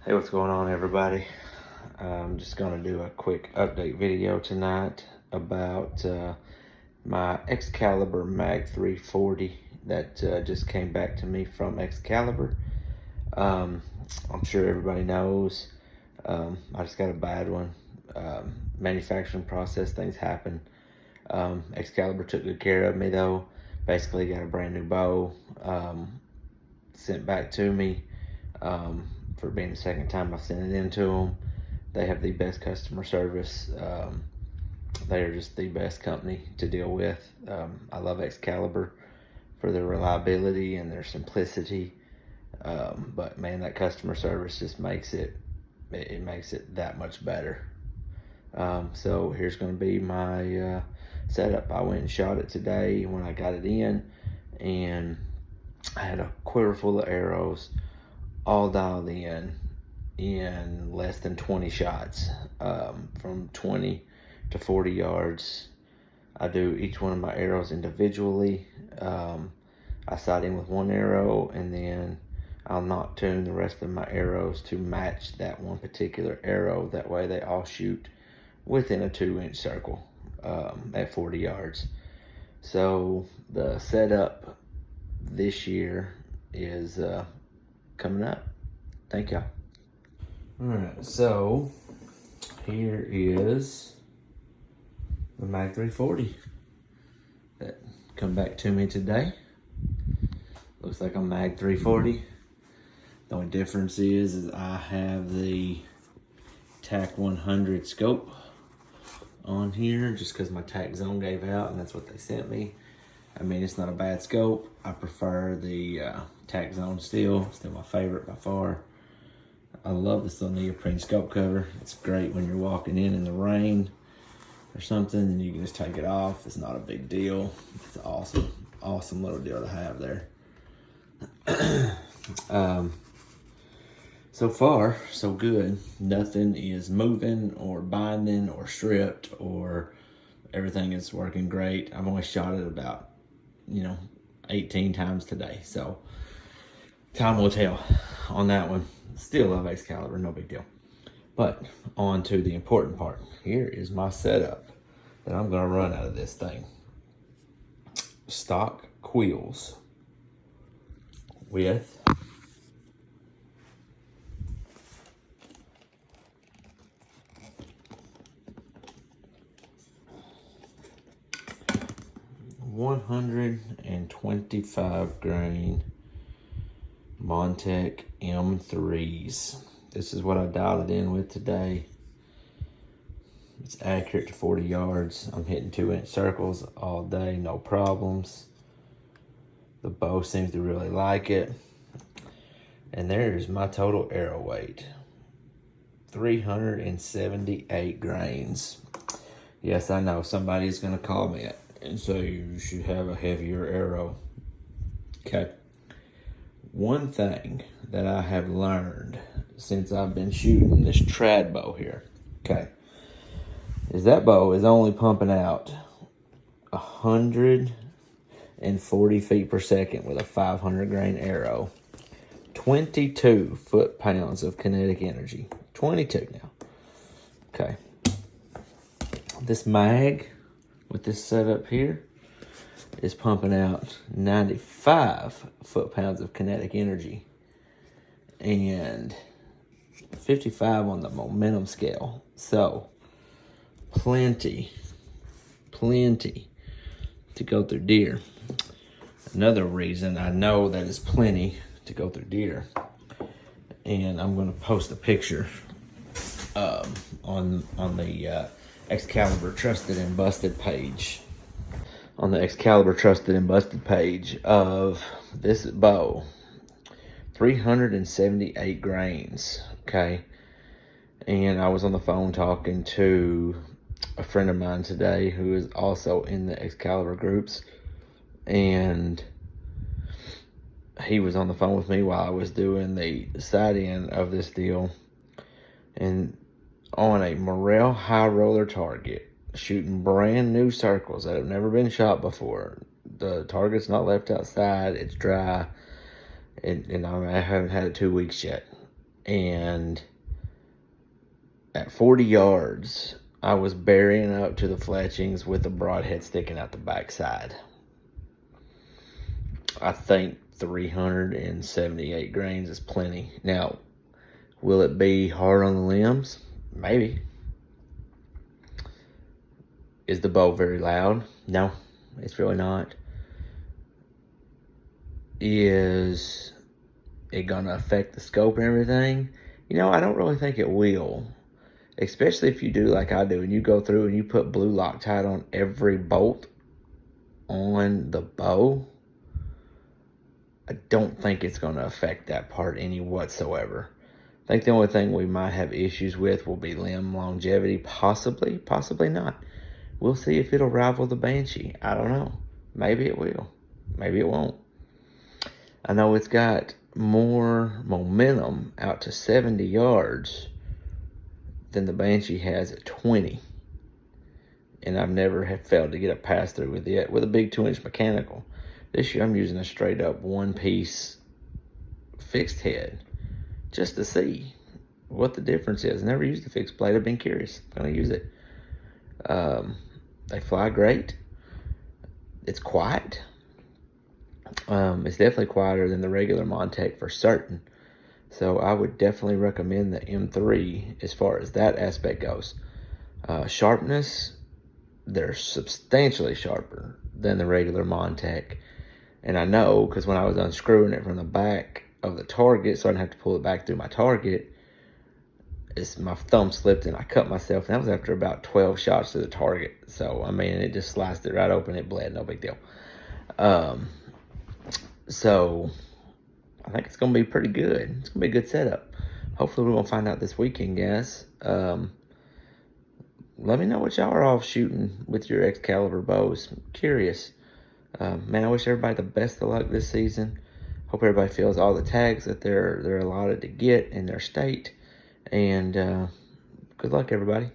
Hey, what's going on, everybody? I'm just going to do a quick update video tonight about my Excalibur Mag 340 that just came back to me from Excalibur. I'm sure everybody knows I just got a bad one. Manufacturing process, things happen. Excalibur took good care of me though. Basically got a brand new bow sent back to me. For being the second time I've sent it in to them. They have the best customer service. They are just the best company to deal with. I love Excalibur for their reliability and their simplicity. But man, that customer service just makes it makes it that much better. So here's going to be my setup. I went and shot it today when I got it in, and I had a quiver full of arrows, all dialed in less than 20 shots, from 20 to 40 yards. I do each one of my arrows individually. I sight in with one arrow, and then I'll knock tune the rest of my arrows to match that one particular arrow. That way they all shoot within a 2-inch circle at 40 yards. So the setup this year is coming up. Thank y'all. All right, so here is the Mag 340 that come back to me today. Looks like a Mag 340. The only difference is I have the TAC 100 scope on here just because my TAC zone gave out, and that's what they sent me. I mean, it's not a bad scope. I prefer the TAC zone still my favorite by far. I love this little neoprene scope cover. It's great when you're walking in the rain or something and you can just take it off. It's not a big deal. It's an awesome little deal to have there. So far, so good. Nothing is moving or binding or stripped, or everything is working great. I've only shot it about 18 times today, so time will tell on that one. Still love Excalibur, no big deal. But on to the important part. Here is my setup that I'm gonna run out of this thing. Stock quills with .125 grain Montec M3s. This is what I dialed it in with today. It's accurate to 40 yards. I'm hitting 2-inch circles all day, no problems. The bow seems to really like it. And there's my total arrow weight. 378 grains. Yes, I know somebody's gonna call me and say you should have a heavier arrow. Okay. One thing that I have learned since I've been shooting this trad bow here, okay, is that bow is only pumping out 140 feet per second with a 500 grain arrow. 22 foot-pounds of kinetic energy. 22 now. Okay. This mag with this setup here is pumping out 95 foot-pounds of kinetic energy and 55 on the momentum scale. So plenty to go through deer. Another reason I know that is plenty to go through deer, and I'm going to post a picture on the Excalibur Trusted and Busted page. On the Excalibur Trusted and Busted page of this bow. 378 grains, okay? And I was on the phone talking to a friend of mine today who is also in the Excalibur groups, and he was on the phone with me while I was doing the sight-in of this deal, and on a Morel high roller target, shooting brand new circles that have never been shot before. The target's not left outside, it's dry, and I haven't had it 2 weeks yet. and at 40 yards, I was burying up to the fletchings with the broadhead sticking out the backside. I think 378 grains is plenty. Now, will it be hard on the limbs? Maybe. Is the bow very loud? No, it's really not. Is it gonna affect the scope and everything? You know, I don't really think it will. Especially if you do like I do and you go through and you put blue Loctite on every bolt on the bow. I don't think it's going to affect that part any whatsoever. I think the only thing we might have issues with will be limb longevity. Possibly, possibly not. We'll see if it'll rival the Banshee. I don't know. Maybe it will. Maybe it won't. I know it's got more momentum out to 70 yards than the Banshee has at 20. And I've never failed to get a pass through with it with a big 2-inch mechanical. This year I'm using a straight up one-piece fixed head just to see what the difference is. Never used a fixed blade. I've been curious. I'm going to use it. They fly great. It's quiet. It's definitely quieter than the regular Montec for certain. So I would definitely recommend the M3 as far as that aspect goes. Sharpness, they're substantially sharper than the regular Montec. And I know because when I was unscrewing it from the back of the target, so I didn't have to pull it back through my target, my thumb slipped and I cut myself. And that was after about 12 shots to the target. So, I mean, it just sliced it right open. It bled, no big deal. So, I think it's going to be pretty good. It's going to be a good setup. Hopefully, we're going to find out this weekend, guys. Let me know what y'all are all shooting with your Excalibur bows. I'm curious. Man, I wish everybody the best of luck this season. Hope everybody feels all the tags that they're allotted to get in their state. And good luck, everybody.